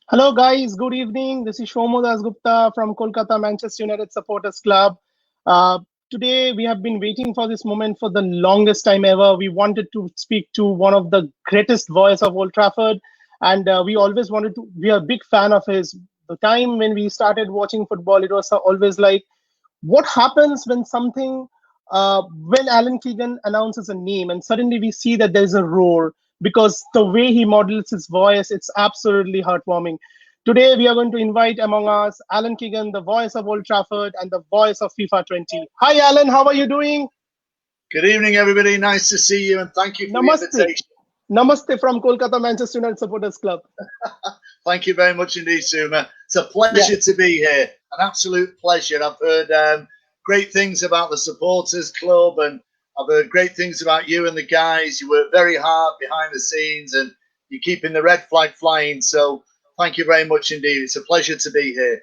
Hello, guys. Good evening. This is Shomo Gupta from Kolkata Manchester United Supporters Club. Uh, Today, we have been waiting for this moment for the longest time ever. We wanted to speak to one of the greatest voice of Old Trafford, and we always wanted to. We are a big fan of his. The time when we started watching football, it was always like, what happens when when Alan Keegan announces a name and suddenly we see that there's a roar because the way he models his voice, it's absolutely heartwarming. Today we are going to invite among us Alan Keegan, the voice of Old Trafford and the voice of FIFA 20. Hi Alan, how are you doing? Good evening, everybody. Nice to see you, and thank you for the Namaste. invitation. Namaste from Kolkata Manchester United Supporters Club. Thank you very much indeed, Suma. It's a Yeah. pleasure to be here. An absolute pleasure. I've heard great things about the supporters club, and I've heard great things about you and the guys. You work very hard behind the scenes, and you're keeping the red flag flying. So, thank you very much indeed. It's a pleasure to be here.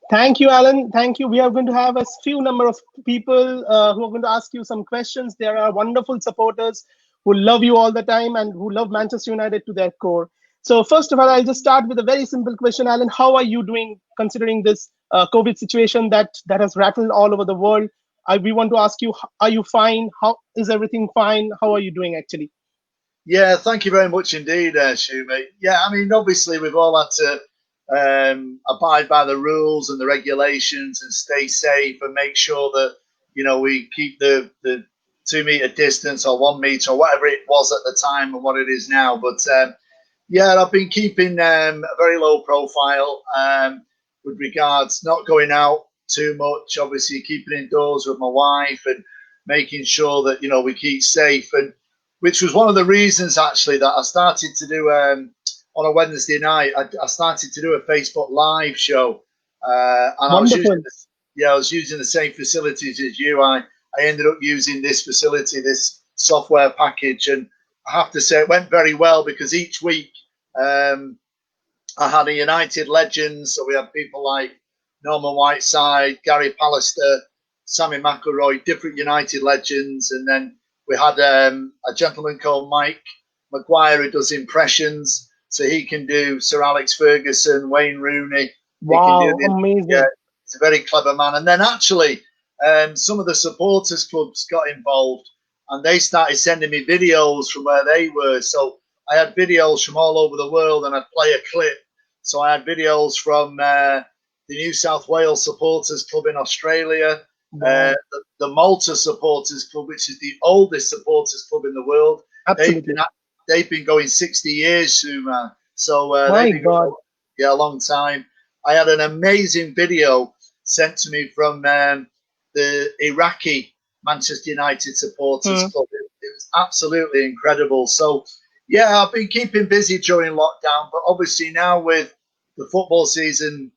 Thank you, Alan. Thank you. We are going to have a few number of people who are going to ask you some questions. There are wonderful supporters who love you all the time and who love Manchester United to their core. So first of all, I'll just start with a very simple question, Alan. How are you doing considering this COVID situation that has rattled all over the world? We want to ask you, are you fine? How is everything fine? How are you doing actually? Yeah, thank you very much indeed, Shumi. Yeah, I mean, obviously, we've all had to abide by the rules and the regulations and stay safe and make sure that we keep the 2 meter distance or 1 meter or whatever it was at the time and what it is now. But yeah, I've been keeping a very low profile with regards not going out too much. Obviously, keeping indoors with my wife and making sure that we keep safe, and which was one of the reasons actually that I started to do on a Wednesday night. I started to do a Facebook Live show, and Wonderful. I was using the same facilities as you. I ended up using this facility, this software package, and I have to say it went very well because each week um, I had a United legend. So we had people like Norman Whiteside, Gary Pallister, Sammy McElroy, different United legends, and then we had a gentleman called Mike Maguire who does impressions, so he can do Sir Alex Ferguson, Wayne Rooney. He can do Wow, yeah. amazing. He's a very clever man. And then actually, some of the supporters clubs got involved, and they started sending me videos from where they were. So I had videos from all over the world, and I'd play a clip. So I had videos from the New South Wales Supporters Club in Australia, Wow, the Malta Supporters Club, which is the oldest supporters club in the world. They've been absolutely. they've been going 60 years, Suma. So they've My been going God. a long time. I had an amazing video sent to me from the Iraqi Manchester United Supporters Hmm. Club. It was absolutely incredible. So yeah, I've been keeping busy during lockdown, but obviously now with the football season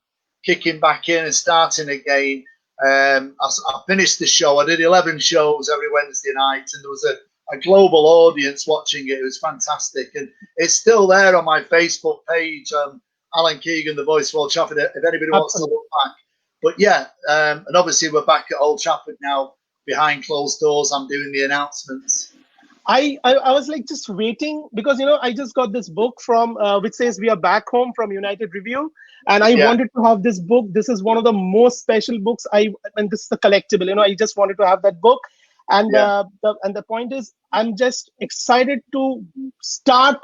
kicking back in and starting again, I finished the show. I did 11 shows every Wednesday night, and there was a global audience watching it. It was fantastic, and it's still there on my Facebook page. Alan Keegan, the voice of Old Trafford. If anybody wants to Absolutely. look back, but yeah, and obviously we're back at Old Trafford now, behind closed doors. I'm doing the announcements. I was like just waiting because I just got this book from which says we are back home from United Review, and I Yeah, wanted to have this book. This is one of the most special books. And this is the collectible. I just wanted to have that book, and yeah, the point is, I'm just excited to start.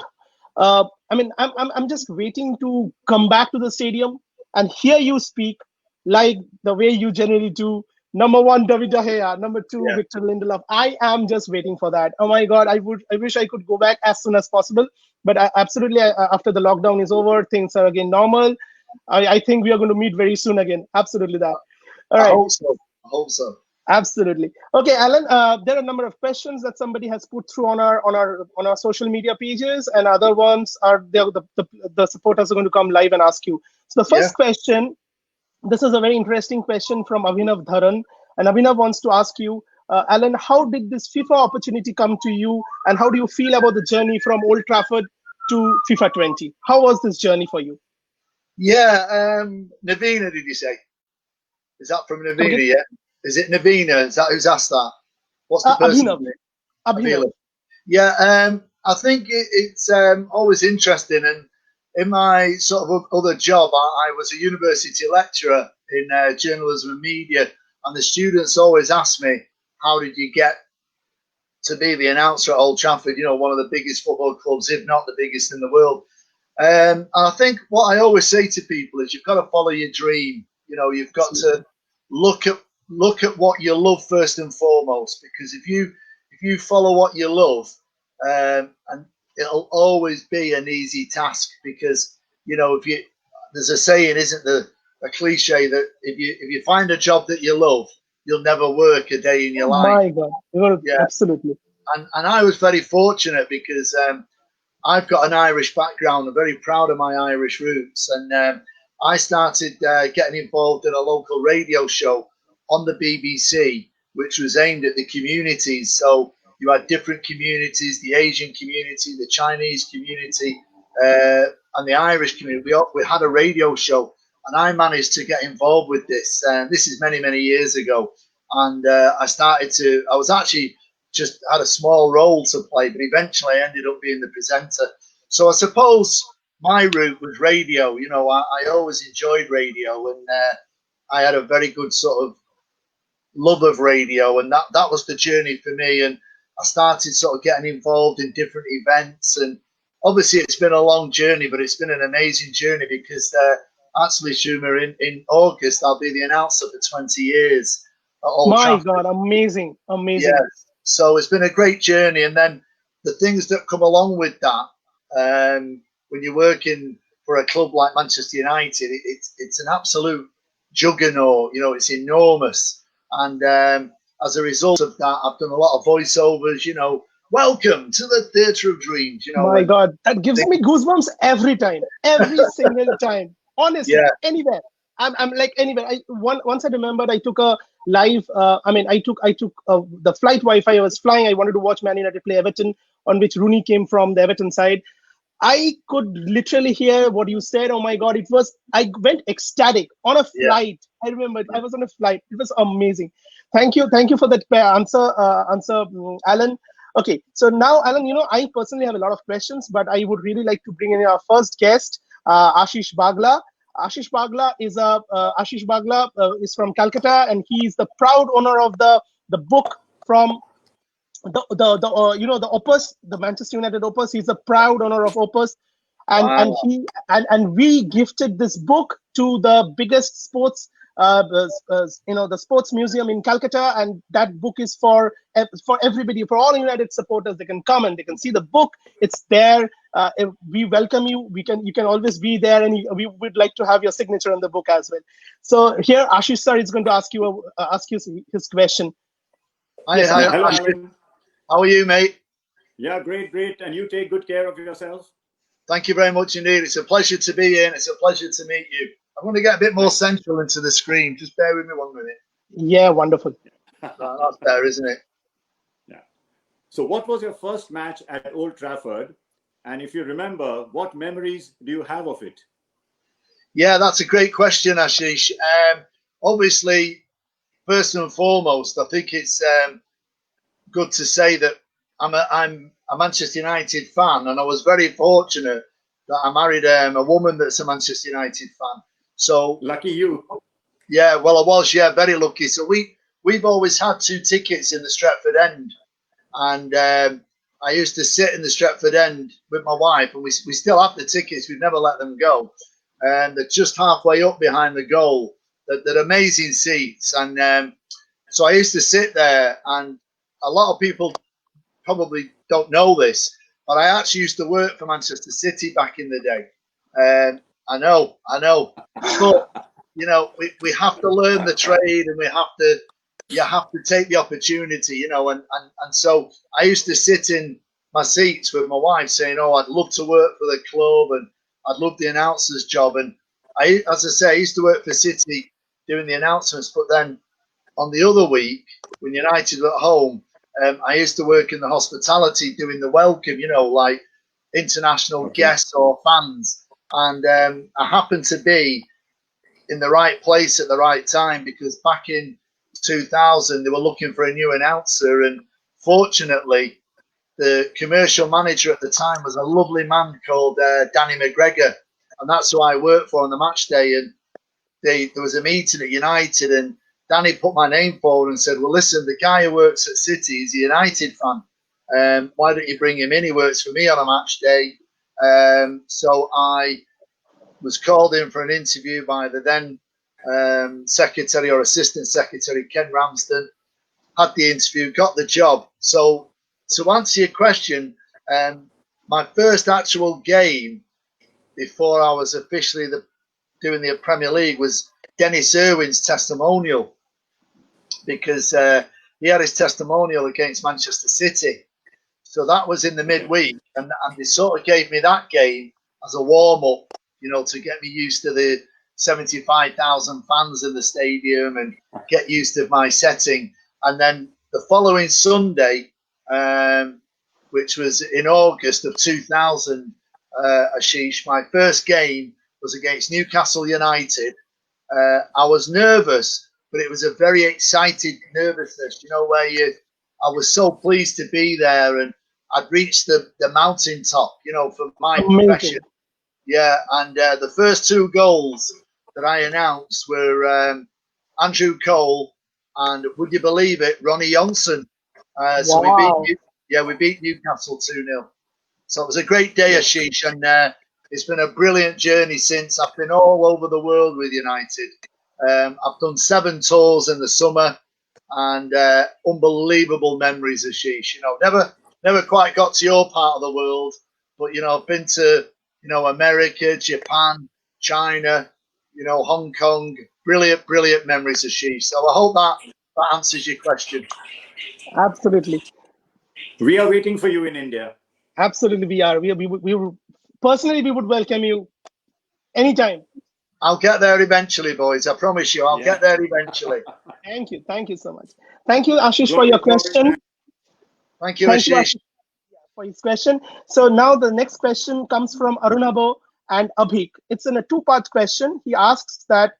I mean, I'm just waiting to come back to the stadium and hear you speak like the way you generally do. Number one, David De Gea. Number two, yeah. Victor Lindelof. I am just waiting for that. Oh my God, I wish I could go back as soon as possible. But absolutely, after the lockdown is over, things are again normal. I think we are going to meet very soon again. Absolutely that. All I right. hope so. I hope so. Absolutely. Okay, Alan. There are a number of questions that somebody has put through on our social media pages, and other ones are the supporters are going to come live and ask you. So the Yeah. first question, this is a very interesting question from Abhinav Dharan, and Abhinav wants to ask you, Alan, how did this FIFA opportunity come to you, and how do you feel about the journey from Old Trafford to FIFA 20? How was this journey for you? Yeah, Navina, did you say? Is that from Come again? Navina? Yeah. Is it Navina? Is that who's asked that? What's the person's Abhinav. name? Abhinav. Avila. Yeah. I think it's always interesting, and in my sort of other job, I was a university lecturer in journalism and media, and the students always ask me, how did you get to be the announcer at Old Trafford, you know, one of the biggest football clubs, if not the biggest in the world? And I think what I always say to people is you've got to follow your dream. You know, you've got to look at what you love first and foremost, because if you follow what you love, and it'll always be an easy task, because you know, if you, there's a saying, isn't there, a cliche, that if you find a job that you love, you'll never work a day in your life. My God, you're Yeah, absolutely. and I was very fortunate because I've got an Irish background. I'm very proud of my Irish roots, and I started getting involved in a local radio show on the BBC, which was aimed at the communities. So you had different communities: the Asian community, the Chinese community, and the Irish community. We had a radio show, and I managed to get involved with this. This is many years ago, and I was actually just had a small role to play, but eventually I ended up being the presenter. So I suppose my route was radio. You know, I always enjoyed radio, and I had a very good sort of love of radio, and that was the journey for me. And I started sort of getting involved in different events, and obviously it's been a long journey, but it's been an amazing journey because actually, Schumer, in August I'll be the announcer for 20 years at Old My Trafford. God, amazing, amazing. Yeah, so it's been a great journey, and then the things that come along with that, when you're working for a club like Manchester United, it's an absolute juggernaut. You know, it's enormous, and as a result of that, I've done a lot of voiceovers. You know, welcome to the Theatre of Dreams. You know, My and God, that gives me goosebumps every time, every single time. Honestly, yeah, anywhere. I'm like anywhere. Once I remembered, I took a live. I took the flight Wi-Fi. I was flying. I wanted to watch Man United play Everton, on which Rooney came from the Everton side. I could literally hear what you said. Oh my God, it was. I went ecstatic on a yeah. flight. I remember I was on a flight. It was amazing. Thank you for that answer, Alan. Okay, so now, Alan, you know, I personally have a lot of questions, but I would really like to bring in our first guest, Ashish Bagla. Ashish Bagla is from Calcutta, and he is the proud owner of the book from the Opus, the Manchester United Opus. He's the proud owner of Opus, and Wow. and we gifted this book to the biggest sports the sports museum in Calcutta, and that book is for everybody, for all United supporters. They can come and they can see the book. It's there. We welcome you. You can always be there, and we would like to have your signature on the book as well. So here, Ashish sir is going to ask you his question. Hi, Yes, hi, Hello, Ashley. Alan. How are you, mate? Yeah, great. And you take good care of yourself. Thank you very much indeed. It's a pleasure to be here, and it's a pleasure to meet you. I'm going to get a bit more central into the screen. Just bear with me 1 minute. yeah, wonderful. That's better, isn't it? Yeah. So, what was your first match at Old Trafford? And if you remember, what memories do you have of it? Yeah, that's a great question, Ashish. Obviously, first and foremost, I think it's good to say that I'm a Manchester United fan, and I was very fortunate that I married a woman that's a Manchester United fan. So Lucky you. yeah, well, I was, yeah, very lucky. So we've always had 2 tickets in the Stretford End, and I used to sit in the Stretford End with my wife, and we still have the tickets. We've never let them go, and they're just halfway up behind the goal. They're amazing seats, and so I used to sit there, and a lot of people probably don't know this, but I actually used to work for Manchester City back in the day. I know, but you know, we have to learn the trade, and you have to take the opportunity, you know, and so I used to sit in my seats with my wife saying, oh, I'd love to work for the club, and I'd love the announcer's job. And as I say, I used to work for City doing the announcements, but then on the other week, when United were at home, I used to work in the hospitality doing the welcome, you know, like international guests or fans. And I happened to be in the right place at the right time, because back in 2000, they were looking for a new announcer. And fortunately, the commercial manager at the time was a lovely man called Danny McGregor, and that's who I worked for on the match day. And there was a meeting at United, and Danny put my name forward and said, "Well, listen, the guy who works at City is a United fan. Why don't you bring him in? He works for me on a match day." So I was called in for an interview by the then secretary or assistant secretary, Ken Ramsden. Had the interview, got the job. So to answer your question, my first actual game before I was officially doing the Premier League was Dennis Irwin's testimonial, because he had his testimonial against Manchester City. So that was in the midweek, and they sort of gave me that game as a warm-up, to get me used to the 75,000 fans in the stadium and get used to my setting. And then the following Sunday, which was in August of 2000, Ashish, my first game was against Newcastle United. I was nervous, but it was a very excited nervousness, where I was so pleased to be there, and I'd reached the mountaintop, for my profession. Yeah, and the first two goals that I announced were Andrew Cole and, would you believe it, Ronnie Johnson. So we beat Newcastle 2-0. So it was a great day, Ashish, and it's been a brilliant journey since. I've been all over the world with United. I've done 7 tours in the summer, and unbelievable memories, Ashish. Never quite got to your part of the world, but I've been to America, Japan, China, Hong Kong. Brilliant memories, Ashish. So I hope that answers your question. Absolutely. We are waiting for you in India. Absolutely, we are. Personally, we would welcome you anytime. I'll get there eventually, boys. I promise you, I'll get there eventually. Thank you so much. Thank you, Ashish, for your question. Thank you, Ashish. For his question. So now the next question comes from Arunabo and Abhik. It's in a 2-part question. He asks that,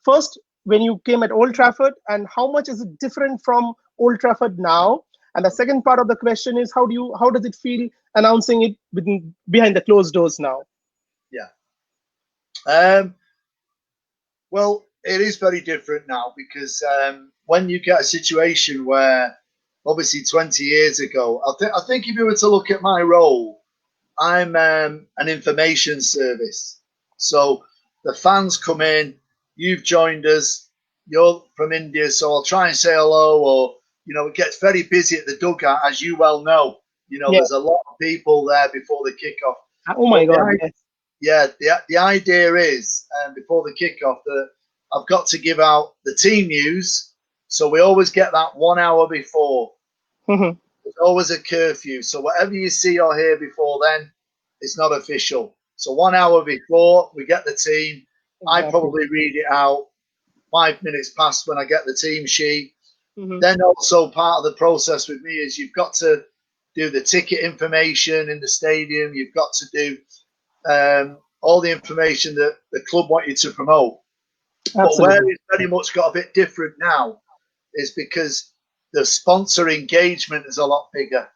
first, when you came at Old Trafford, and how much is it different from Old Trafford now? And the second part of the question is, how does it feel announcing it behind the closed doors now? Yeah. Well, it is very different now, because when you get a situation where, obviously 20 years ago, I think if you were to look at my role, I'm an information service. So the fans come in, you've joined us, you're from India, so I'll try and say hello, or, it gets very busy at the dugout, as you well know. There's a lot of people there before the kickoff. Oh my God. Yeah, the idea is, before the kickoff, that I've got to give out the team news. So we always get that 1 hour before. Mm-hmm. There's always a curfew. So whatever you see or hear before then, it's not official. So 1 hour before, we get the team. Exactly. I probably read it out 5 minutes past when I get the team sheet. Mm-hmm. Then also part of the process with me is you've got to do the ticket information in the stadium. You've got to do all the information that the club want you to promote. Absolutely. But where it's very much got a bit different now is because the sponsor engagement is a lot bigger.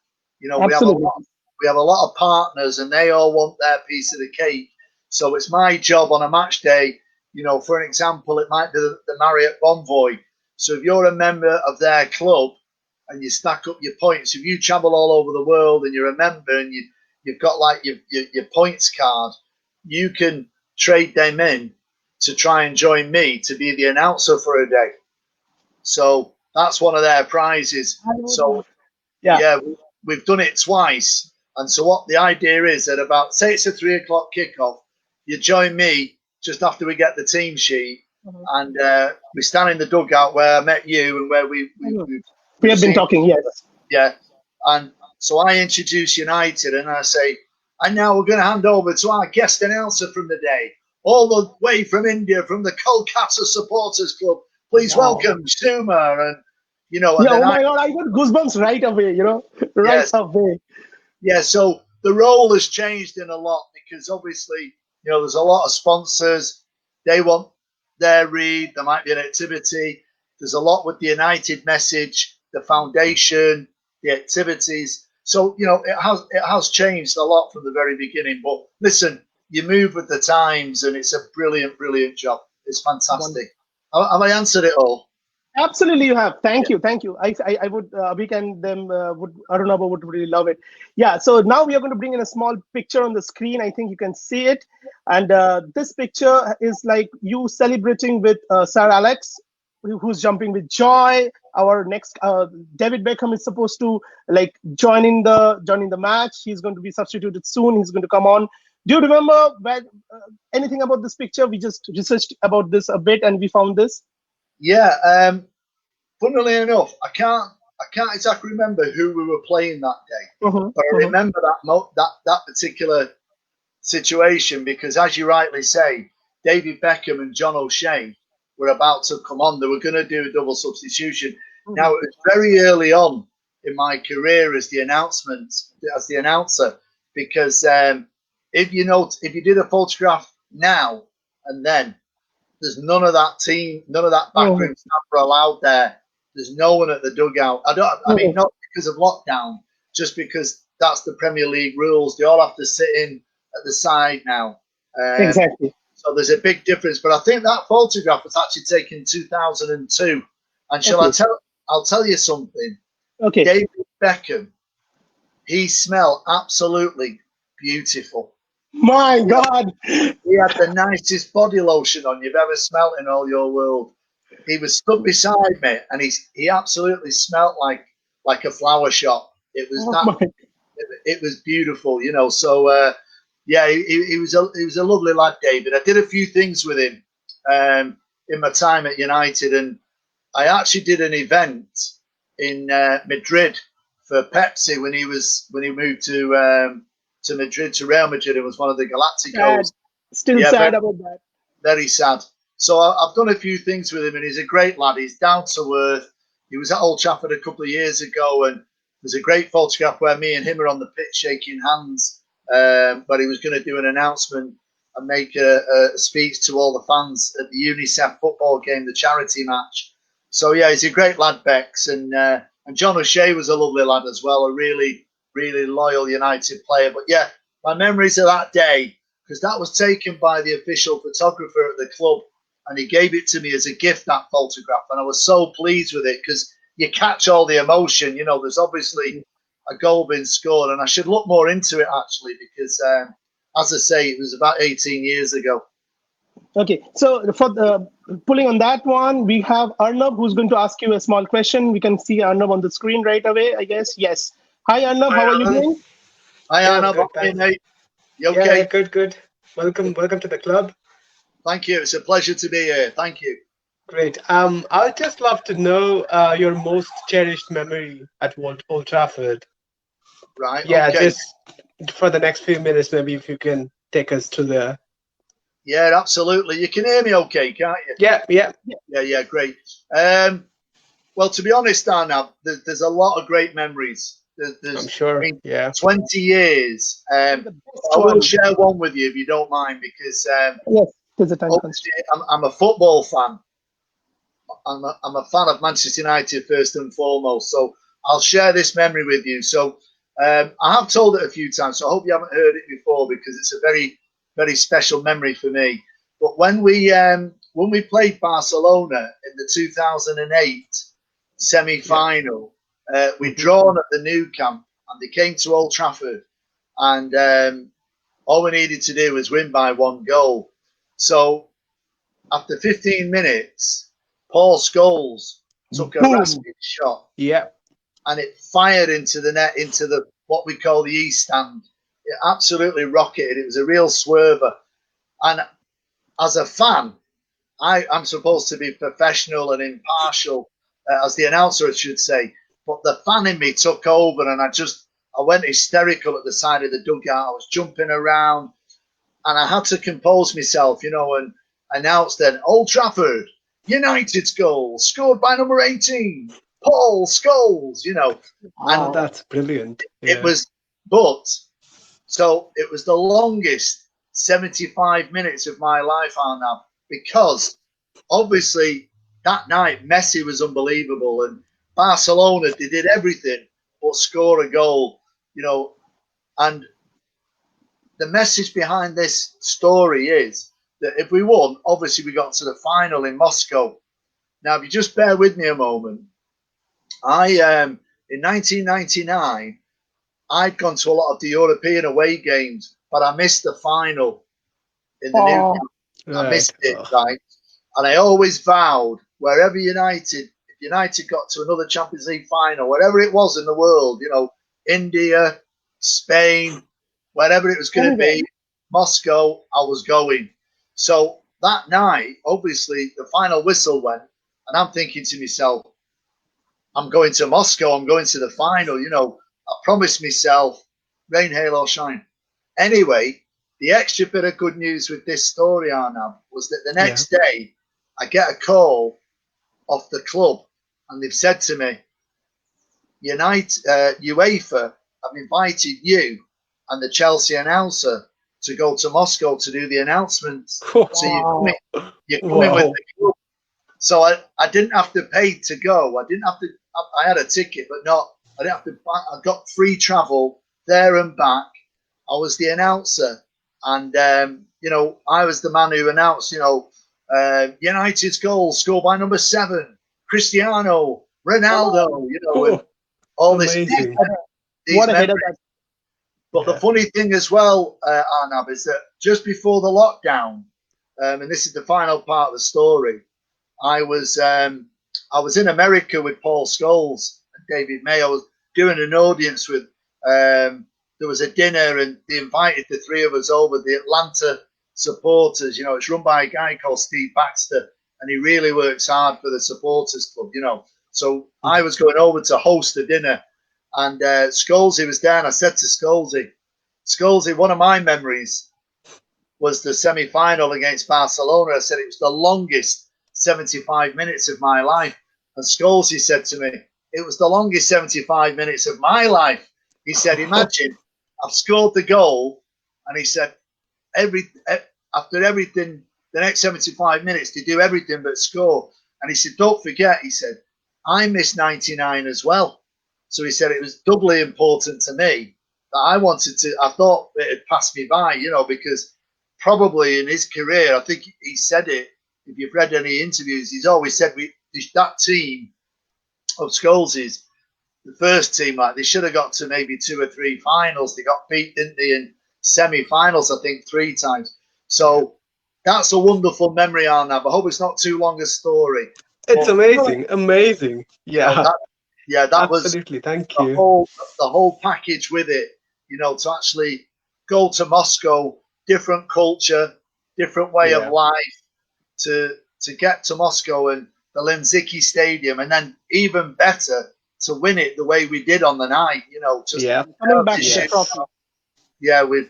We have a lot of partners, and they all want their piece of the cake. So it's my job on a match day. For an example, it might be the Marriott Bonvoy. So if you're a member of their club and you stack up your points, if you travel all over the world and you're a member and you've got like your points card, you can trade them in to try and join me to be the announcer for a day. So that's one of their prizes. So yeah, we've done it twice. And so what the idea is that about, say it's a 3 o'clock kickoff, you join me just after we get the team sheet, and we stand in the dugout where I met you and where we have been talking. Yes. Yeah. And so I introduce United and I say, and now we're going to hand over to our guest announcer from the day, all the way from India, from the Kolkata Supporters Club. Please welcome Suma. And, And oh my God, I got goosebumps right away, right away. Yeah, so the role has changed in a lot, because obviously, there's a lot of sponsors. They want their read. There might be an activity. There's a lot with the United message, the foundation, the activities. So it has changed a lot from the very beginning. But listen, you move with the times, and it's a brilliant job. It's fantastic. Have I answered it all? Absolutely, you have. Thank you. I would Abhik and them would Arunabha would really love it. Yeah. So now we are going to bring in a small picture on the screen. I think you can see it, and this picture is like you celebrating with Sir Alex, who's jumping with joy. Our next David Beckham is supposed to like joining the match. He's going to be substituted soon. He's going to come on. Do you remember anything about this picture? We just researched about this a bit, and we found this. Yeah. Funnily enough, I can't exactly remember who we were playing that day, but I remember that particular situation because, as you rightly say, David Beckham and John O'Shea were about to come on. They were going to do a double substitution. Now, it was very early on in my career as the announcer, because if you did a photograph now and then, there's none of that backroom staff are allowed there. There's no one at the dugout. I mean, not because of lockdown, just because that's the Premier League rules. They all have to sit in at the side now. Exactly. So there's a big difference. But I think that photograph was actually taken in 2002. And I'll tell you something. Okay. David Beckham, he smelled absolutely beautiful. My God. He had the nicest body lotion on you've ever smelt in all your world. He was stood beside me, and he absolutely smelt like a flower shop. It was it was beautiful, So yeah, he was a lovely lad, David. I did a few things with him in my time at United, and I actually did an event in Madrid for Pepsi when he moved to Madrid, to Real Madrid, and was one of the Galacticos. Still sad about that. Very sad. So I've done a few things with him, and he's a great lad. He's down to earth. He was at Old Trafford a couple of years ago, and there's a great photograph where me and him are on the pitch shaking hands. But he was going to do an announcement and make a speech to all the fans at the UNICEF football game, the charity match. So yeah, he's a great lad, Bex, and John O'Shea was a lovely lad as well, a really loyal United player. But yeah, my memories of that day, because that was taken by the official photographer at the club, and he gave it to me as a gift, that photograph, and I was so pleased with it because you catch all the emotion. There's obviously a goal being scored, and I should look more into it actually because, as I say, it was about 18 years ago. Okay, so for the pulling on that one, we have Arnab who's going to ask you a small question. We can see Arnab on the screen right away, I guess. Yes. Hi, Arnab. How are you doing? Hi, Arnab. Hey, mate. You okay? Yeah, good. Welcome to the club. Thank you. It's a pleasure to be here. Thank you. Great. I'd just love to know your most cherished memory at Old Trafford. Right. Yeah, okay. Just for the next few minutes, maybe if you can take us to there. Yeah, absolutely. You can hear me okay, can't you? Yeah. Great. Well, to be honest, Arnab, there's a lot of great memories. I'm sure. 20 years. I will share one with you if you don't mind, because yes, there's a time. I'm a football fan. I'm a fan of Manchester United first and foremost. So I'll share this memory with you. So I have told it a few times, so I hope you haven't heard it before because it's a very, very special memory for me. But when we played Barcelona in the 2008 semi-final, we'd drawn at the Nou Camp, and they came to Old Trafford, and all we needed to do was win by 1 goal. So after 15 minutes, Paul Scholes took a rasping shot, and it fired into the net, into what we call the East Stand. It absolutely rocketed. It was a real swerver. And as a fan, I'm supposed to be professional and impartial, as the announcer, I should say. But the fan in me took over, and I went hysterical at the side of the dugout. I was jumping around, and I had to compose myself, and announce then Old Trafford, United's goal, scored by number 18, Paul Scholes, And that's brilliant. It was, so it was the longest 75 minutes of my life, Arnab, because obviously that night Messi was unbelievable, and Barcelona, they did everything but score a goal. you know, and the message behind this story is that if we won, obviously we got to the final in Moscow. Now, if you just bear with me a moment, in 1999, I'd gone to a lot of the European away games, but I missed the final in the new camp. I missed it, right? And I always vowed, wherever United, if United got to another Champions League final, wherever it was in the world, you know, India, Spain, wherever it was going to be, Moscow, I was going. So that night, obviously, the final whistle went, and I'm thinking to myself, I'm going to Moscow, I'm going to the final, you know, I promised myself, rain, hail, or shine. Anyway, the extra bit of good news with this story, Arnab, was that the next day, I get a call off the club, and they've said to me, UEFA have invited you and the Chelsea announcer to go to Moscow to do the announcement. So you're coming with the club. So I didn't have to pay to go. I had a ticket, but I didn't have to. I got free travel there and back. I was the announcer, and you know, I was the man who announced, you know, United's goal scored by number 7, Cristiano Ronaldo. You know, and all this. What a header! But the funny thing as well, Arnab, is that just before the lockdown, and this is the final part of the story, I was in America with Paul Scholes and David May. I was doing an audience with. There was a dinner, and they invited the three of us over. The Atlanta supporters, you know, it's run by a guy called Steve Baxter, and he really works hard for the supporters club, you know. So I was going over to host the dinner, and Scholesy was there, and I said to Scholesy, one of my memories was the semi-final against Barcelona. I said it was the longest 75 minutes of my life. And Scholesy said to me, it was the longest 75 minutes of my life. He said, imagine, I've scored the goal, and he said, after everything, the next 75 minutes, they do everything but score. And he said, don't forget, he said, I missed 99 as well. So he said it was doubly important to me that I thought it had passed me by, you know, because probably in his career, I think he said it, if you've read any interviews, he's always said that team of Scholesy's, the first team, like they should have got to maybe 2 or 3 finals. They got beat, didn't they, in semi-finals, I think 3 times. So that's a wonderful memory, Arnab. I hope it's not too long a story. It's amazing. Yeah. That was absolutely. Thank you. The whole package with it, you know, to actually go to Moscow, different culture, different way of life, to get to Moscow and the Lemziki Stadium, and then even better to win it the way we did on the night, you know, just coming back to the trophy. Yeah, with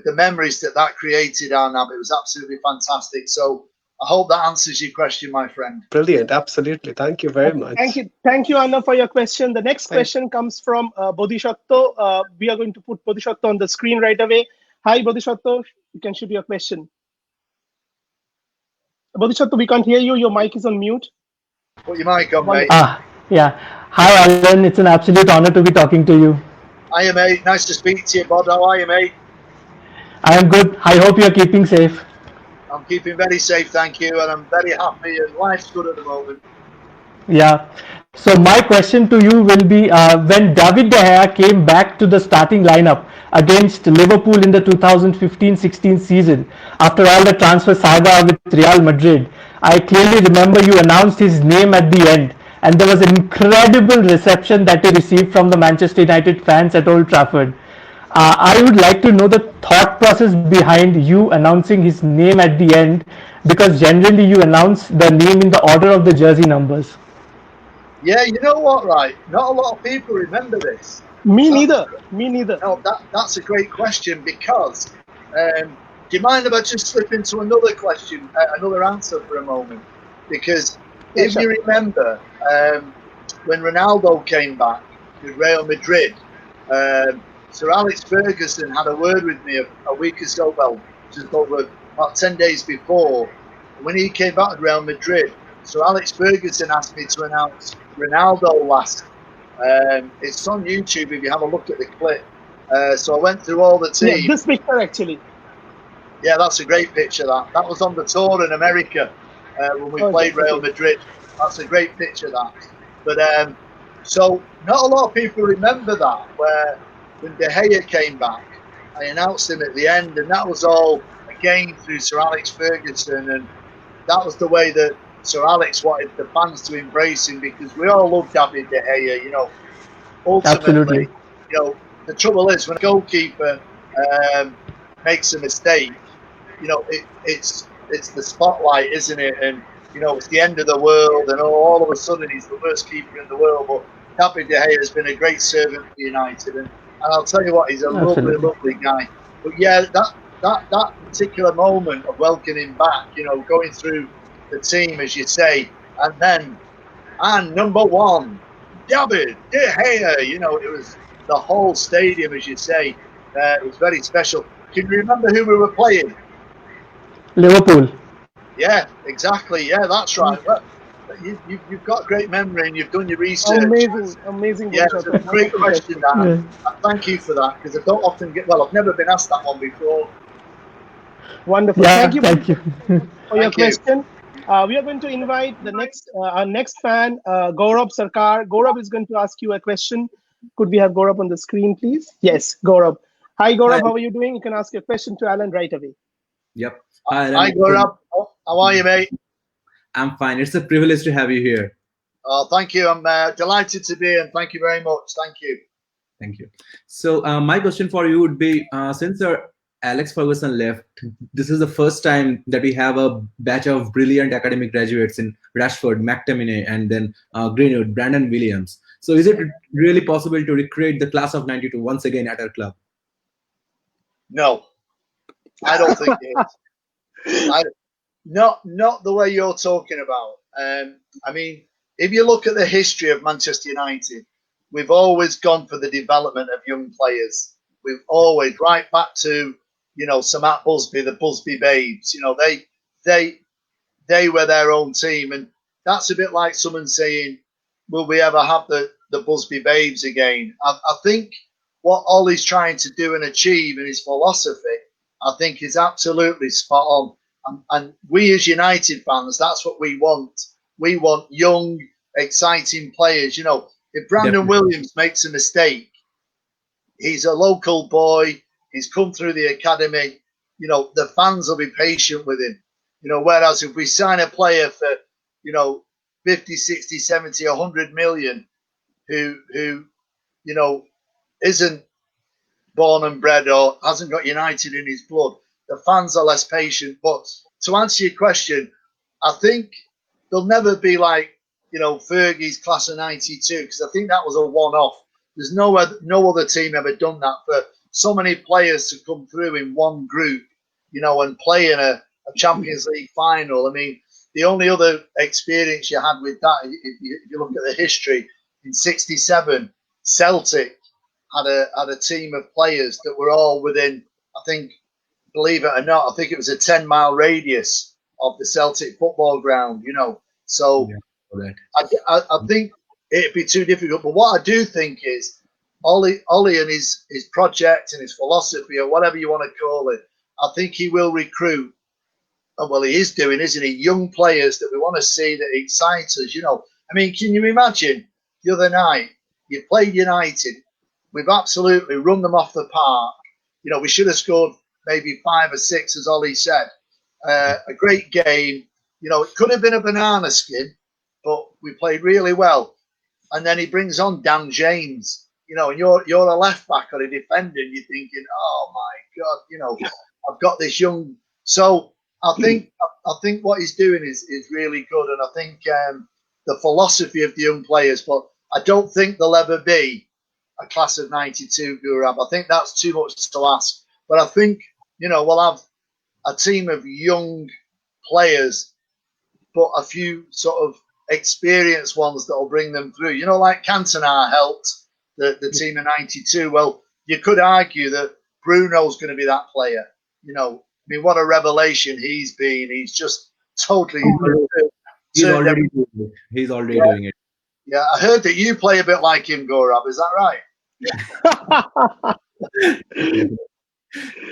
the memories that created, Arnab, it was absolutely fantastic. So I hope that answers your question, my friend. Brilliant, absolutely. Thank you very much. Thank you, Anna, for your question. The next question comes from Bodhisattva. We are going to put Bodhisattva on the screen right away. Hi, Bodhisattva. You can shoot your question. Bodhisattva, we can't hear you. Your mic is on mute. Put your mic on, mate. Yeah. Hi, Alan. It's an absolute honor to be talking to you. Hiya, mate. Nice to speak to you, Bod. How are you, mate? I am good. I hope you're keeping safe. I'm keeping very safe, thank you, and I'm very happy, and life's good at the moment. Yeah. So my question to you will be, when David De Gea came back to the starting lineup against Liverpool in the 2015-16 season, after all the transfer saga with Real Madrid, I clearly remember you announced his name at the end, and there was an incredible reception that he received from the Manchester United fans at Old Trafford. I would like to know the thought process behind you announcing his name at the end, because generally you announce the name in the order of the jersey numbers. Yeah, you know what, right? Not a lot of people remember this. Me neither. No, that's a great question, because do you mind if I just slip into another question, another answer for a moment? Because if you remember, when Ronaldo came back with Real Madrid, Sir Alex Ferguson had a word with me a week or so, well, just over about 10 days before. When he came back with Real Madrid, Sir Alex Ferguson asked me to announce Ronaldo last. It's on YouTube if you have a look at the clip. So I went through all the Yeah, teams. this picture actually. Yeah, that's a great picture. That was on the tour in America when we played Real Madrid. That's a great picture. But so not a lot of people remember that. Where when De Gea came back, I announced him at the end, and that was all again through Sir Alex Ferguson, and that was the way that Sir Alex wanted the fans to embrace him, because we all love David De Gea. Ultimately, Absolutely. the trouble is when a goalkeeper makes a mistake, it's the spotlight, isn't it? And it's the end of the world, and all of a sudden he's the worst keeper in the world. But David De Gea has been a great servant for United, and I'll tell you what, he's a lovely, Absolutely. lovely guy. But yeah, that particular moment of welcoming him back, going through the team, as you say, and number one, David De Gea. It was the whole stadium, as you say. It was very special. Can you remember who we were playing? Liverpool. Yeah, exactly. Yeah, that's right. Well, you've got a great memory and you've done your research. Amazing. Yeah, it's a great question, Dan. Yeah. And thank you for that, because I don't often I've never been asked that one before. Wonderful. Yeah, Thank you thank you. for your Thank you. question. We are going to invite our next fan, Gaurav Sarkar. Gaurav is going to ask you a question. Could we have Gaurav on the screen, please? Yes, Gaurav. Hi, Gaurav. Hi. How are you doing? You can ask your question to Alan right away. Yep. Hi, Hi, Alan. Gaurav. How are you, mate? I'm fine. It's a privilege to have you here. Oh, thank you. I'm delighted to be here, and thank you very much. Thank you. Thank you. So my question for you would be, since Alex Ferguson left, this is the first time that we have a batch of brilliant academic graduates in Rashford, McTominay, and then Greenwood, Brandon Williams. So is it really possible to recreate the class of '92 once again at our club? No, I don't think it is. Not the way you're talking about. I mean, if you look at the history of Manchester United, we've always gone for the development of young players. We've always, right back to Sir Matt Busby, the Busby Babes. They were their own team, and that's a bit like someone saying, "Will we ever have the Busby Babes again?" I think what Ollie's trying to do and achieve in his philosophy, I think, is absolutely spot on. And we as United fans, that's what we want. We want young, exciting players. If Brandon Definitely. Williams makes a mistake, he's a local boy. He's come through the academy. The fans will be patient with him. Whereas if we sign a player for, 50, 60, 70, 100 million, who isn't born and bred or hasn't got United in his blood, the fans are less patient. But to answer your question, I think there'll never be like, Fergie's class of '92, because I think that was a one-off. There's no other team ever done that, for so many players to come through in one group, and play in a Champions League final. I mean, the only other experience you had with that, if you look at the history, in '67, Celtic had a team of players that were all within, I think, believe it or not, I think it was a 10-mile radius of the Celtic football ground, So Yeah, I think it'd be too difficult. But what I do think is Ollie and his project and his philosophy, or whatever you want to call it, I think he will recruit, and well, he is doing, isn't he, young players that we want to see, that excite us. I mean, can you imagine the other night, you played United, we've absolutely run them off the park. We should have scored maybe 5 or 6, as Ollie said. A great game. It could have been a banana skin, but we played really well. And then he brings on Dan James, and you're a left back or a defender, and you're thinking, oh my God, I've got this young. So I think what he's doing is really good, and I think the philosophy of the young players. But I don't think there'll ever be a class of '92, Gaurav. I think that's too much to ask. But I think we'll have a team of young players, but a few sort of experienced ones that will bring them through. Like Cantona helped the team in '92. Well, you could argue that Bruno's going to be that player. I mean, what a revelation he's been. He's just totally He's turned already doing it. He's already Yeah. doing it. Yeah, I heard that you play a bit like him, Gaurav. Is that right?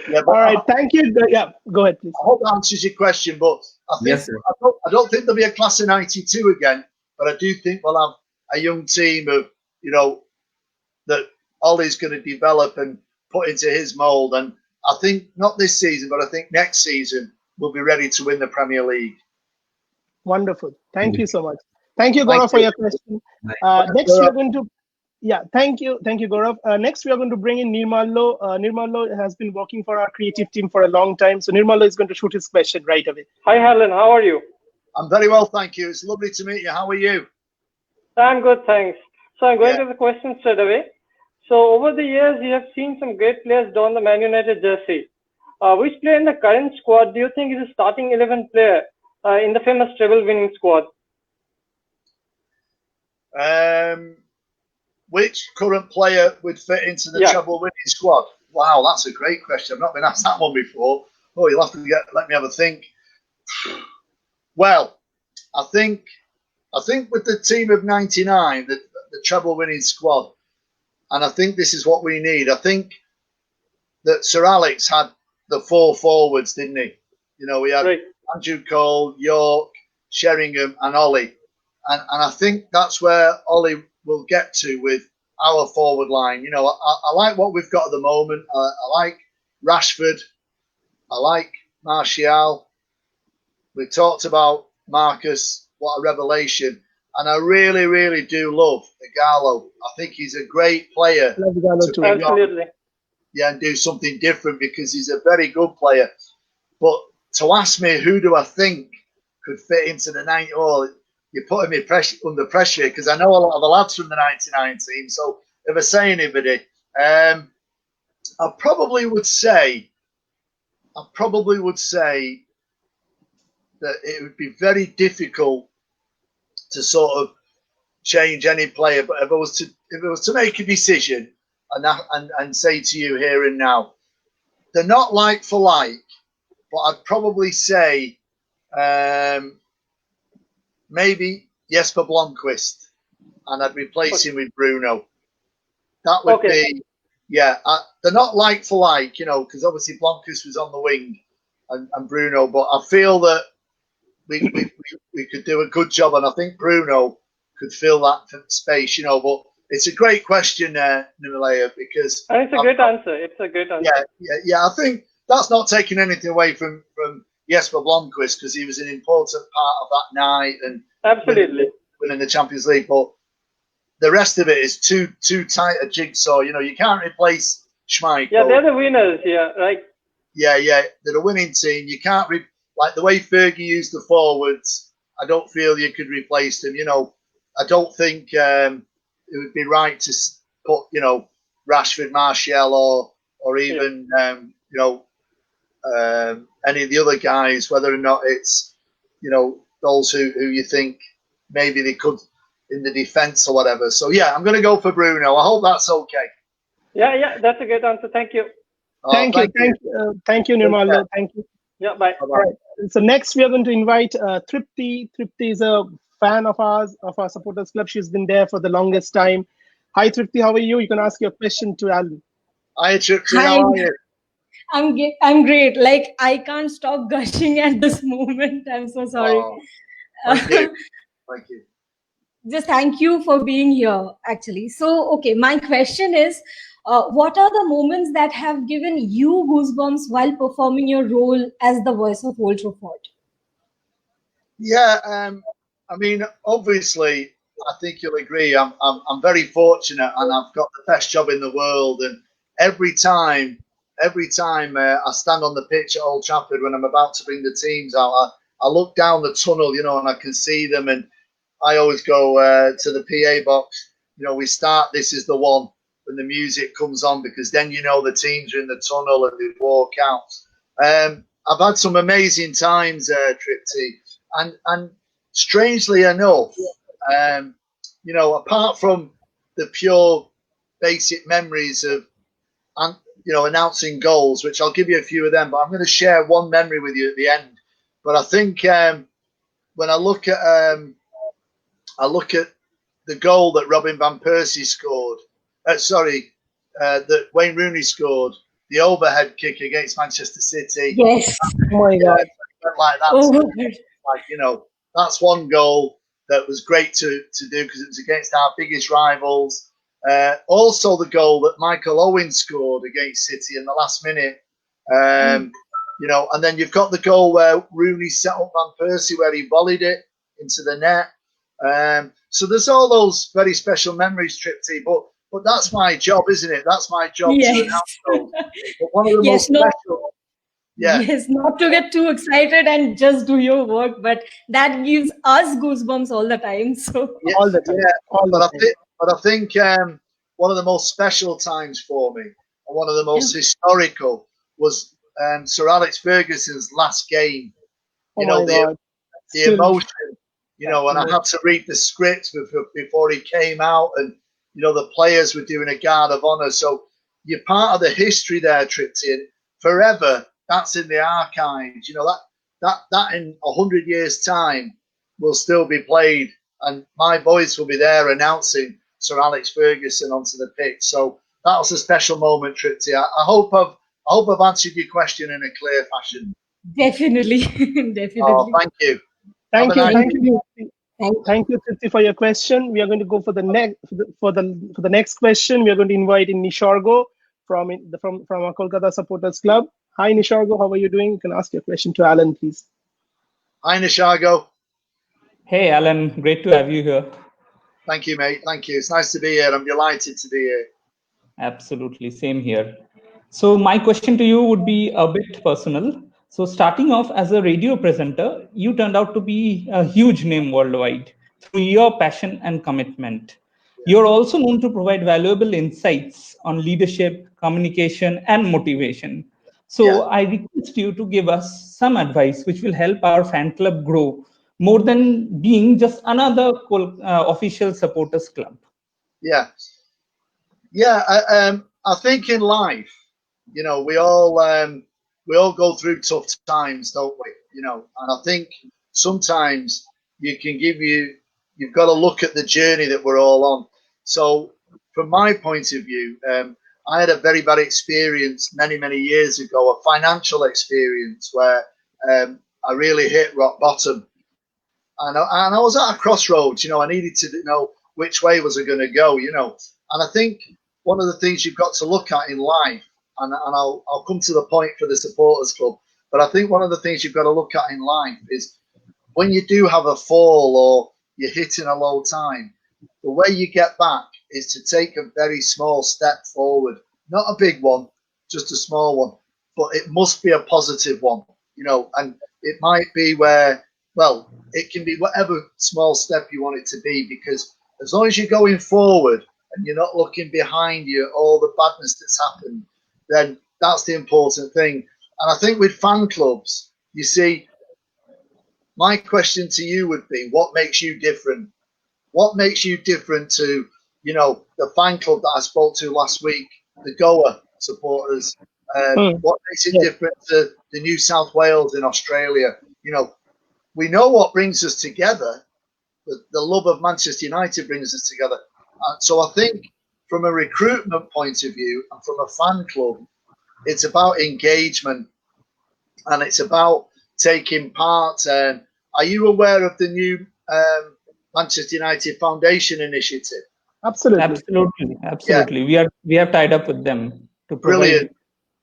Yeah, but All right, thank you. Yeah, go ahead, please. I hope that answers your question. But I think Yes, sir. I don't think there'll be a class of '92 again. But I do think we'll have a young team of that Ollie's going to develop and put into his mould. And I think not this season, but I think next season we'll be ready to win the Premier League. Wonderful. Thank you so much. Thank you, Thank Gaurav, for you. your question. Thanks, Next, we are going to, thank you, Gaurav. Next, we are going to bring in Nirmallo. Nirmallo has been working for our creative team for a long time, so Nirmallo is going to shoot his question right away. Hi, Alan. How are you? I'm very well, thank you. It's lovely to meet you. How are you? I'm good, thanks. So I'm going Yeah. to the question straight away. So over the years, you have seen some great players don the Man United jersey. Which player in the current squad do you think is a starting 11 player in the famous treble-winning squad? Which current player would fit into the treble-winning squad? Wow, that's a great question. I've not been asked that one before. Oh, you'll have to let me have a think. Well, I think with the team of '99, the treble-winning squad, and I think this is what we need. I think that Sir Alex had the 4 forwards, didn't he? We had Andrew Cole, York, Sheringham, and Ollie. And I think that's where Ollie will get to with our forward line. I like what we've got at the moment. I like Rashford. I like Martial. We talked about Marcus. What a revelation. And I really, really do love Ighalo. I think he's a great player. Love Ighalo too. Absolutely. Yeah, and do something different because he's a very good player. But to ask me who do I think could fit into the 90, you're putting me under pressure because I know a lot of the lads from the '99 team. So if I say anybody, I probably would say that it would be very difficult to sort of change any player. But if I was to make a decision and say to you here and now, they're not like for like, but I'd probably say maybe Jesper Blomqvist, and I'd replace him with Bruno. That would be, they're not like for like, because obviously Blomqvist was on the wing and Bruno, but I feel that we could do a good job, and I think Bruno could fill that space, But it's a great question, Nimalaya, because and it's a great answer. It's a great answer. Yeah. I think that's not taking anything away from Jesper Blomqvist because he was an important part of that night and absolutely winning the Champions League. But the rest of it is too tight a jigsaw. You can't replace Schmeichel. Yeah, they're the winners. Yeah, right. Yeah, they're a winning team. You can't like the way Fergie used the forwards. I don't feel you could replace them. I don't think it would be right to put Rashford, Martial, or even any of the other guys, whether or not it's those who you think maybe they could in the defence or whatever. So I'm going to go for Bruno. I hope that's okay. Yeah, that's a great answer. Thank you. Thank you, Nirmallo. Thank you. Yeah, bye. All right. So next we are going to invite Tripti. Tripti is a fan of ours, of our supporters club. She's been there for the longest time. Hi, Tripti. How are you? You can ask your question to Alan. Hi, Tripti. How are you? I'm great. Like, I can't stop gushing at this moment. I'm so sorry. Thank you. Thank you. Just thank you for being here, actually. So, okay, my question is, what are the moments that have given you goosebumps while performing your role as the voice of Old Trafford? Yeah, I mean, obviously, I think you'll agree. I'm very fortunate, and I've got the best job in the world. And every time I stand on the pitch at Old Trafford when I'm about to bring the teams out, I look down the tunnel, and I can see them. And I always go to the PA box. We start "This Is the One" when the music comes on, because then the teams are in the tunnel and they walk out. I've had some amazing times, Tripti, and strangely enough, apart from the pure basic memories of announcing goals, which I'll give you a few of them, but I'm going to share one memory with you at the end. But I think when I look at the goal that Robin van Persie scored, that Wayne Rooney scored, the overhead kick against Manchester City. Yes. Oh my God. Like that. Oh, Like, you know, that's one goal that was great to do because it was against our biggest rivals. Also, the goal that Michael Owen scored against City in the last minute. You know, and then you've got the goal where Rooney set up Van Persie, where he volleyed it into the net. So there's all those very special memories, Tripty. But that's my job, isn't it? That's my job to yes. announce those. But one of the Yes, most special. Yeah. Yes, not to get too excited and just do your work, but that gives us goosebumps all the time. So Yeah, All the time. yeah. All the time. But I think one of the most special times for me, and one of the most historical, was Sir Alex Ferguson's last game. Oh You know, my God. the Still, emotion, you know, and I yeah. had to read the script before he came out, and you know, the players were doing a guard of honor. So you're part of the history there, Tripty, and forever. That's in the archives. You know, that in 100 years' time will still be played, and my voice will be there announcing Sir Alex Ferguson onto the pitch. So that was a special moment, Tripty. I hope I've answered your question in a clear fashion. definitely, Oh, definitely. thank you. Thank you, Have a thank you, Thank you. thank you, Tripti, for your question. We are going to go for the next for the next question. We are going to invite in Nishargo from our Kolkata Supporters Club. Hi, Nishargo. How are you doing? You can ask your question to Alan, please. Hi, Nishargo. Hey, Alan, great to have you here. Thank you, mate. Thank you. It's nice to be here. I'm delighted to be here. Absolutely, same here. So my question to you would be a bit personal. So starting off as a radio presenter, you turned out to be a huge name worldwide through your passion and commitment. You're also known to provide valuable insights on leadership, communication, and motivation. So I request you to give us some advice which will help our fan club grow more than being just another official supporters club. Yeah. Yeah. I think in life, you know, we all go through tough times, don't we? You know, and I think sometimes you've got to look at the journey that we're all on. So from my point of view, I had a very bad experience many years ago, a financial experience where I really hit rock bottom. And I was at a crossroads, you know, I needed to know which way was I going to go, you know. And I think one of the things you've got to look at in life, and I'll come to the point for the supporters club, but I think one of the things you've got to look at in life is when you do have a fall or you're hitting a low time, the way you get back is to take a very small step forward, not a big one, just a small one, but it must be a positive one, you know, and it might be where, well, it can be whatever small step you want it to be, because as long as you're going forward and you're not looking behind you at all the badness that's happened, then that's the important thing. And I think with fan clubs, you see, my question to you would be, what makes you different? What makes you different to, you know, the fan club that I spoke to last week, the Goa supporters? What makes it different to the New South Wales in Australia? You know, we know what brings us together. The love of Manchester United brings us together. So I think from a recruitment point of view and from a fan club, it's about engagement and it's about taking part. Are you aware of the new Manchester United Foundation initiative? Absolutely. Yeah. We have tied up with them to provide. Brilliant.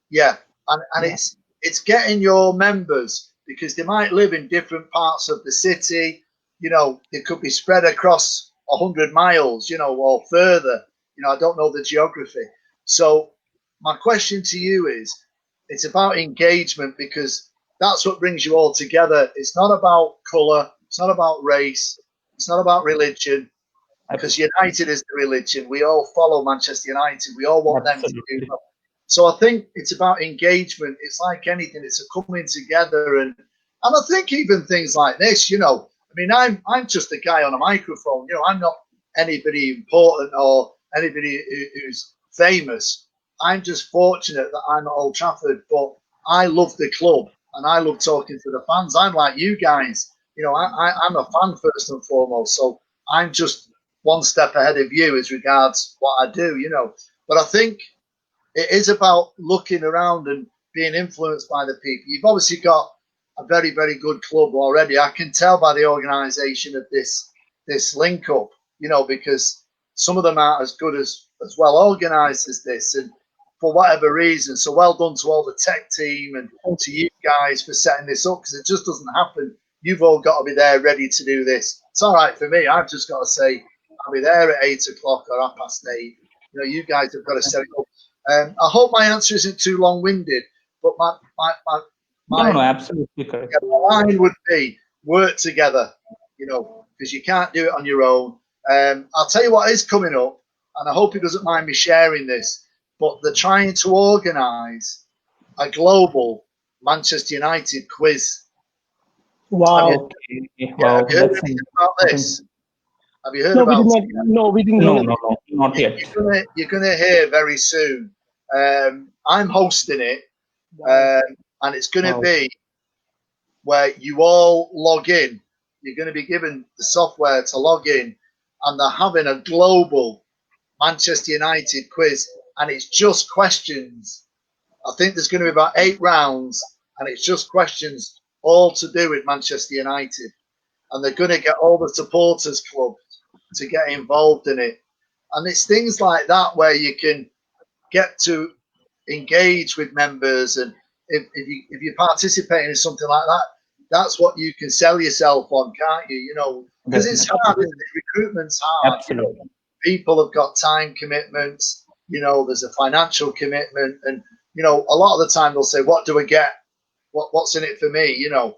Yeah, and it's getting your members, because they might live in different parts of the city. You know, they could be spread across 100 miles, you know, or further. You know, I don't know the geography. So my question to you is, it's about engagement, because that's what brings you all together. It's not about colour. It's not about race. It's not about religion, because United is the religion. We all follow Manchester United. We all want them to do well. So I think it's about engagement. It's like anything. It's a coming together, and I think even things like this. You know, I mean, I'm just a guy on a microphone. You know, I'm not anybody important or anybody who's famous. I'm just fortunate that I'm at Old Trafford, but I love the club and I love talking to the fans. I'm like you guys. You know, I'm a fan first and foremost. So I'm just one step ahead of you as regards what I do. You know, but I think it is about looking around and being influenced by the people. You've obviously got a very, very good club already. I can tell by the organisation of this link up, you know, because some of them aren't as good as well organised as this, and for whatever reason. So well done to all the tech team and to you guys for setting this up, because it just doesn't happen. You've all got to be there ready to do this. It's all right for me. I've just got to say I'll be there at 8 o'clock or 8:30. You know, you guys have got to set it up. I hope my answer isn't too long-winded, but no, absolutely correct. my line would be work together, you know, because you can't do it on your own. I'll tell you what is coming up, and I hope he doesn't mind me sharing this, but they're trying to organise a global Manchester United quiz. Wow. Have you heard anything about this? Have you heard No, about we it? did not. No, we didn't. No, not yet. You're gonna hear very soon. I'm hosting it, and it's going to be where you all log in. You're going to be given the software to log in, and they're having a global Manchester United quiz, and it's just questions. I think there's going to be about 8 rounds, and it's just questions all to do with Manchester United, and they're going to get all the supporters club to get involved in it. And it's things like that where you can get to engage with members, and if you're participating in something like that, that's what you can sell yourself on, can't you? You know, because it's hard, isn't it? Recruitment's hard. Absolutely. You know, people have got time commitments. You know, there's a financial commitment, and you know, a lot of the time they'll say, "What do I get? What's in it for me?" You know,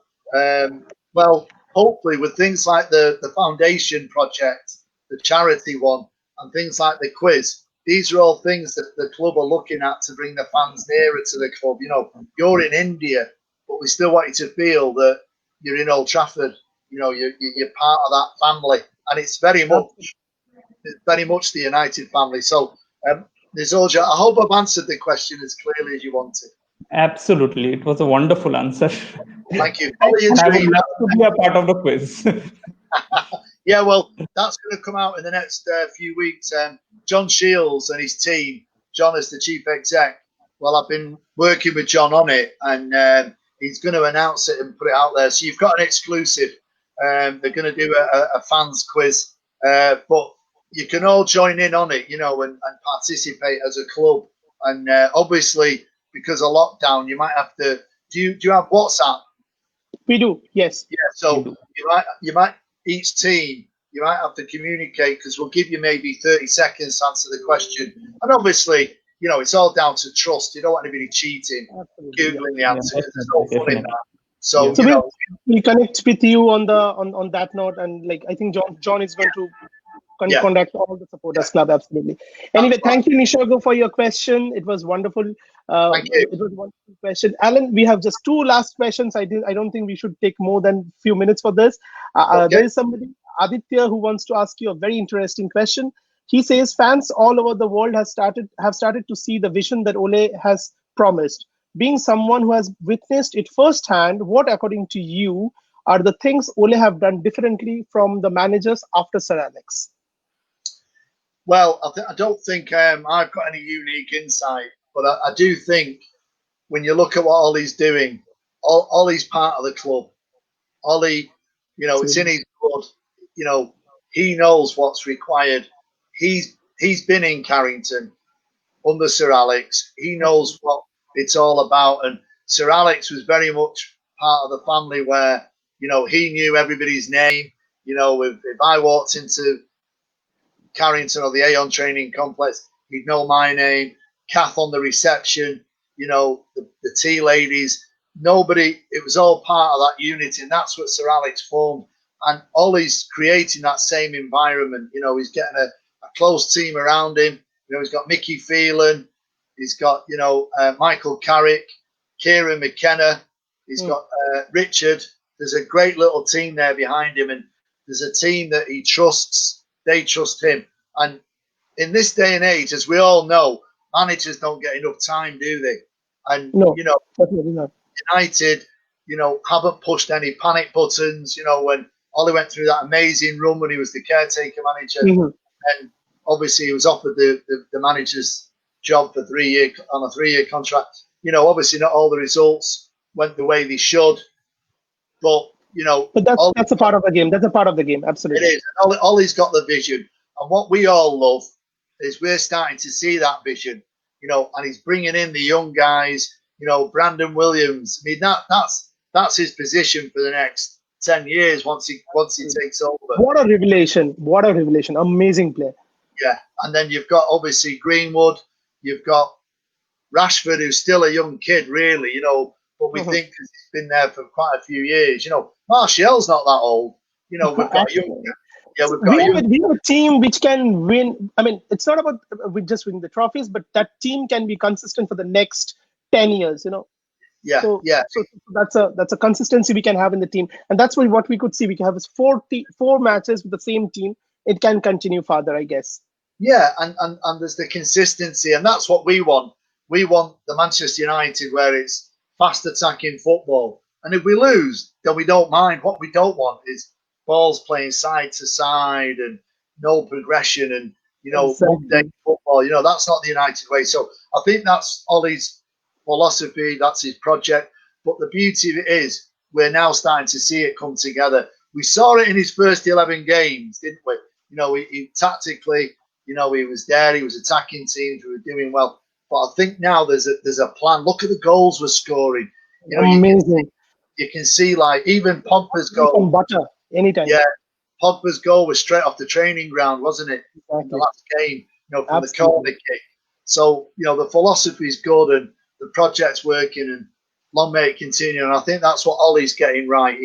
well, hopefully with things like the foundation project, the charity one, and things like the quiz. These are all things that the club are looking at to bring the fans nearer to the club. You know, you're in India, but we still want you to feel that you're in Old Trafford. You know, you're part of that family, and it's very much the United family. So, Nizorja, I hope I've answered the question as clearly as you wanted. Absolutely, it was a wonderful answer. Thank you. And I would love to be a part of the quiz. Yeah, well, that's going to come out in the next few weeks. John Shields and his team, John is the chief exec. Well, I've been working with John on it, and he's going to announce it and put it out there. So you've got an exclusive. They're going to do a fans quiz, but you can all join in on it, you know, and participate as a club. And obviously, because of lockdown, you might have to. Do you have WhatsApp? We do, yes. Yeah, so you might each team, you might have to communicate, because we'll give you maybe 30 seconds to answer the question. And obviously, you know, it's all down to trust. You don't want anybody cheating, Googling the answer, because there's no fun in that. So you know, we'll connect with you on that note, and like I think John is going to contact all the supporters club. Absolutely. Anyway, thank you, Nishago, for your question. It was wonderful. Thank you. It was a wonderful question. Alan, we have just 2 last questions. I don't think we should take more than a few minutes for this. There is somebody, Aditya, who wants to ask you a very interesting question. He says fans all over the world have started to see the vision that Ole has promised. Being someone who has witnessed it firsthand, what, according to you, are the things Ole have done differently from the managers after Sir Alex? Well, I don't think I've got any unique insight, but I do think when you look at what Ollie's doing, Ollie's part of the club. Ollie, you know, it's in his blood. You know, he knows what's required. He's been in Carrington under Sir Alex. He knows what it's all about. And Sir Alex was very much part of the family where, you know, he knew everybody's name. You know, if I walked into Carrington or the Aon training complex, he'd know my name. Kath on the reception, you know, the tea ladies, nobody, it was all part of that unity, and that's what Sir Alex formed. And Ollie's creating that same environment. You know, he's getting a close team around him. You know, he's got Mickey Phelan, he's got, you know, Michael Carrick, Kieran McKenna, he's got Richard. There's a great little team there behind him, and there's a team that he trusts. They trust him. And in this day and age, as we all know, managers don't get enough time, do they? And, you know, United, you know, haven't pushed any panic buttons. You know, when Ollie went through that amazing run when he was the caretaker manager, and obviously he was offered the manager's job for 3 year on a 3 year contract. You know, obviously not all the results went the way they should, but you know, But that's a part of the game. That's a part of the game. Absolutely. it is. Ollie's got the vision, and what we all love is we're starting to see that vision. You know, and he's bringing in the young guys. You know, Brandon Williams. I mean, that's his position for the next 10 years once he takes over. What a revelation! What a revelation! Amazing player. Yeah, and then you've got obviously Greenwood. You've got Rashford, who's still a young kid, really. You know, but we think he's been there for quite a few years. You know, Martial's not that old. You know, we've got a young. Yeah, we have a team which can win. I mean, it's not about just winning the trophies, but that team can be consistent for the next 10 years. You know. Yeah, so, yeah. So that's a consistency we can have in the team, and that's what we could see. We can have 4 matches with the same team. It can continue further, I guess. Yeah, and there's the consistency, and that's what we want. We want the Manchester United where it's fast attacking football, and if we lose, then we don't mind. What we don't want is balls playing side to side and no progression, and you know, mundane football. You know, that's not the United way. So I think that's Ollie's philosophy. That's his project. But the beauty of it is, we're now starting to see it come together. We saw it in his first 11 games, didn't we? You know, he tactically, you know, he was there. He was attacking teams. We were doing well. But I think now there's a plan. Look at the goals we're scoring. You know, amazing. You can see like even Pogba's goal. Butter anytime. Yeah, Pogba's goal was straight off the training ground, wasn't it? Exactly. In the last game, you know, from the corner kick. So you know the philosophy is good and the project's working, and long may it continue. And I think that's what Ollie's getting right.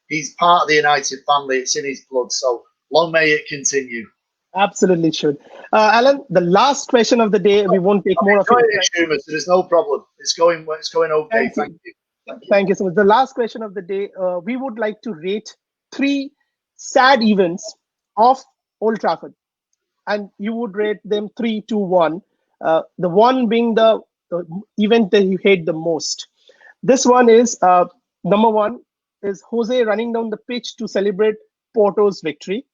He's part of the United family. It's in his blood. So long may it continue. Absolutely should. Alan, the last question of the day. We won't take more of it. So there's no problem. It's going okay. Thank you. Thank you so much. The last question of the day. We would like to rate 3 sad events of Old Trafford, and you would rate them 3, 2, 1. The one being the event that you hate the most. This one is number 1 is Jose running down the pitch to celebrate Porto's victory.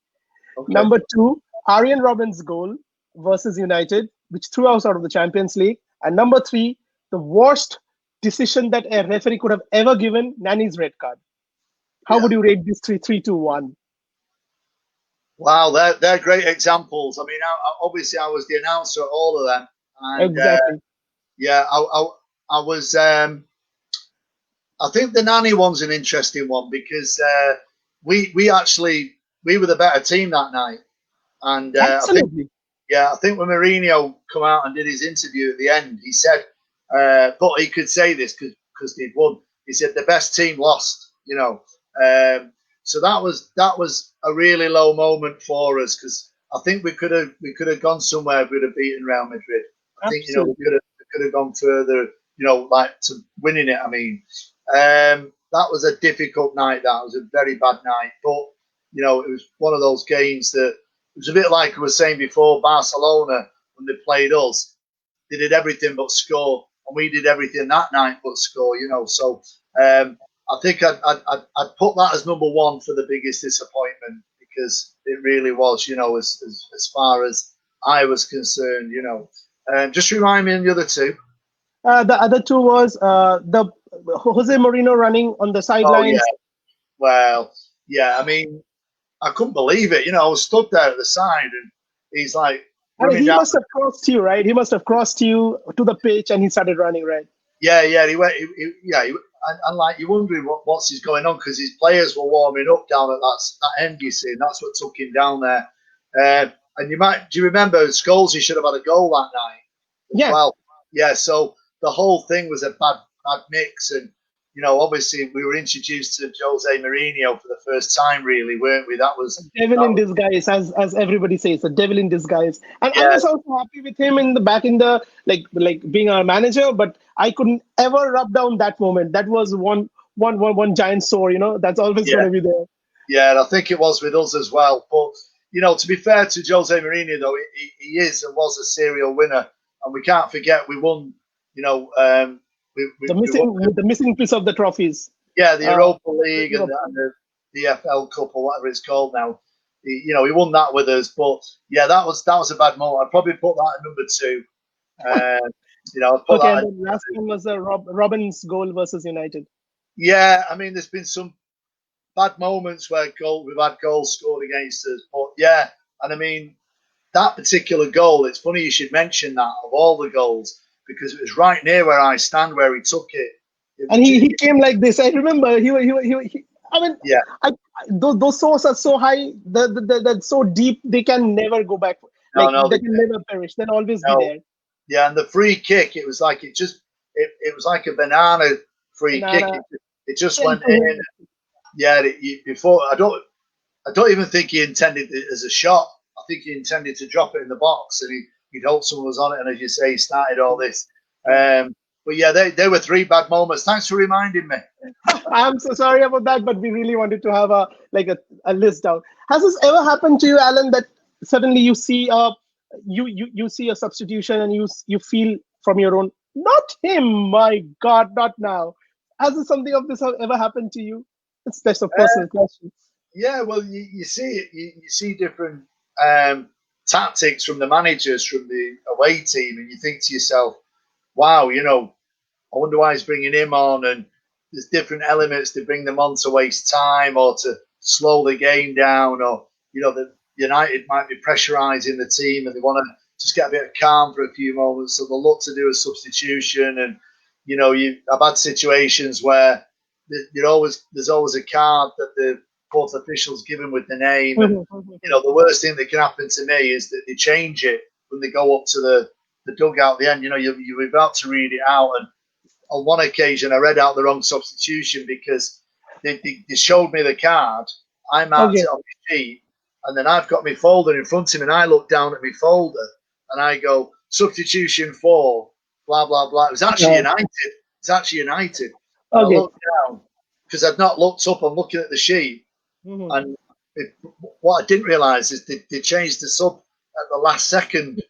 Okay. Number 2, Arjen Robben's goal versus United, which threw us out of the Champions League. And number 3, the worst decision that a referee could have ever given, Nani's red card. How would you rate these 3, 2, 1? Wow, they're great examples. I mean, obviously I was the announcer at all of them. And, exactly. Yeah, I was. I think the Nani one's an interesting one because we were the better team that night, and absolutely. I think when Mourinho come out and did his interview at the end, he said, but he could say this because they'd won. He said the best team lost, you know. So that was a really low moment for us because I think we could have gone somewhere if we'd have beaten Real Madrid. I think, you know, we could have gone further, you know, like to winning it. I mean, that was a difficult night. That was a very bad night. But, you know, it was one of those games that it was a bit like I was saying before, Barcelona, when they played us, they did everything but score. And we did everything that night but score, you know. So I think I'd put that as number 1 for the biggest disappointment because it really was, you know, as far as I was concerned, you know. Just remind me of the other 2. The other 2 was the Jose Mourinho running on the sidelines. Oh, yeah. Well, yeah, I mean, I couldn't believe it. You know, I was stood there at the side and he's like, he must have crossed you, right? He must have crossed you to the pitch and he started running, right? Yeah, he went. And like you're wondering what's going on because his players were warming up down at that end, you see, and that's what took him down there. And do you remember Scholes? Should have had a goal that night. Yeah. Well, yeah. So the whole thing was a bad mix, and you know, obviously we were introduced to Jose Mourinho for the first time, really, weren't we? That was devil in disguise, as everybody says, a devil in disguise. And I was also happy with him like being our manager, but I couldn't ever rub down that moment. That was one giant sore, you know. That's always going to be there. Yeah, and I think it was with us as well. But you know, to be fair to Jose Mourinho, though, he is and was a serial winner, and we can't forget we won. You know, the missing piece of the trophies. Yeah, the Europa League and the DFL Cup or whatever it's called now. He won that with us. But yeah, that was a bad moment. I'd probably put that at number 2. You know, Okay, and the last one was Robin's goal versus United. Yeah, I mean, there's been some bad moments where we've had goals scored against us, but yeah, and I mean that particular goal. It's funny you should mention that of all the goals because it was right near where I stand, where he took it. And he came like this. I remember he I mean, yeah. Those souls are so high, that so deep, they can never go back. Like No, they can never perish. They'll always be there. Yeah, and the free kick, it was like it was like a banana free kick. It just went in. Yeah, before I don't even think he intended it as a shot. I think he intended to drop it in the box, and he'd hope someone was on it. And as you say, he started all this. But yeah, they were 3 bad moments. Thanks for reminding me. I'm so sorry about that, but we really wanted to have a list down. Has this ever happened to you, Alan, that suddenly you see you see a substitution and you feel from your own, not him, my God, not now. Has something of this ever happened to you? It's just a personal question. Yeah, well, you see it. You see different tactics from the managers from the away team, and you think to yourself, "Wow, you know, I wonder why he's bringing him on." And there's different elements to bring them on to waste time or to slow the game down, or you know, the United might be pressurising the team and they want to just get a bit of calm for a few moments, so they'll look to do a substitution. And you know, I've had situations where there's always a card that the fourth official's given with the name, and you know, the worst thing that can happen to me is that they change it when they go up to the dugout at the end. You know, you're about to read it out, and on one occasion I read out the wrong substitution because they showed me the card. I marked it on my sheet, and then I've got my folder in front of me, and I look down at my folder and I go, substitution for blah blah blah. It was actually United. It's actually United. I looked down because I'd not looked up. I'm looking at the sheet, and what I didn't realise is they changed the sub at the last second.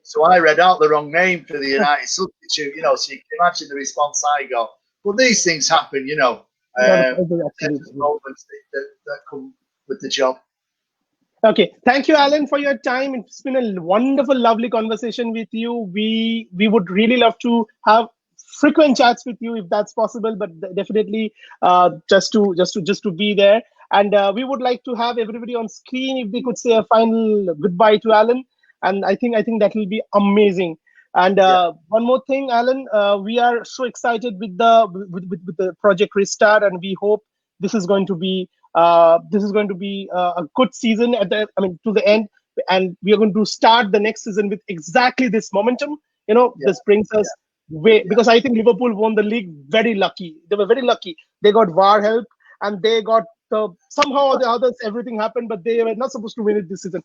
So I read out the wrong name for the United substitute. You know, so you can imagine the response I got. But these things happen, you know. Moments that come with the job. Okay, thank you, Alan, for your time. It's been a wonderful, lovely conversation with you. We would really love to have frequent chats with you if that's possible, but definitely just to be there. And we would like to have everybody on screen if they could say a final goodbye to Alan. And I think that will be amazing. And one more thing, Alan, we are so excited with the project restart, and we hope this is going to be a good season to the end, and we are going to start the next season with exactly this momentum. You know, this brings us because I think Liverpool won the league very lucky. They were very lucky. They got VAR help, and they got somehow or the others, everything happened, but they were not supposed to win it this season.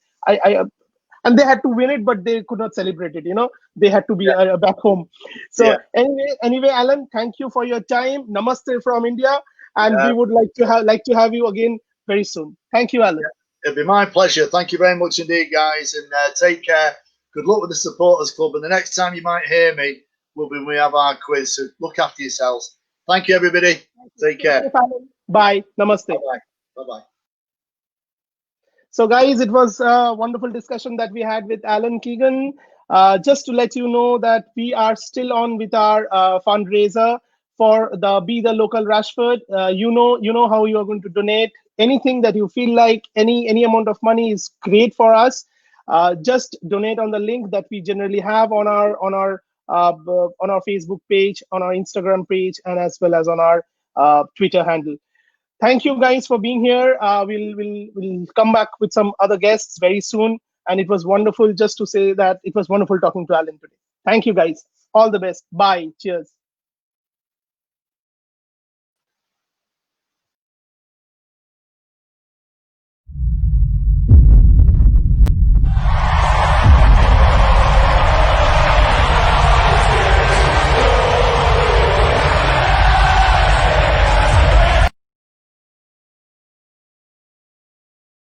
And they had to win it, but they could not celebrate it. You know, they had to be back home. So anyway, Alan, thank you for your time. Namaste from India, and we would like to have you again very soon. Thank you, Alan. It'd be my pleasure. Thank you very much indeed, guys, and take care. Good luck with the supporters club, and the next time you might hear me will be when we have our quiz. So look after yourselves. Thank you, everybody. Take care. Bye. Namaste. Bye. Bye-bye. So, guys, it was a wonderful discussion that we had with Alan Keegan. Just to let you know that we are still on with our fundraiser for the Be the Local Rashford. You know how you are going to donate. Anything that you feel like, any amount of money is great for us. Just donate on the link that we generally have on our Facebook page, on our Instagram page, and as well as on our Twitter handle. Thank you guys for being here. We'll come back with some other guests very soon. And it was wonderful, just to say that it was wonderful talking to Alan today. Thank you guys. All the best. Bye. Cheers.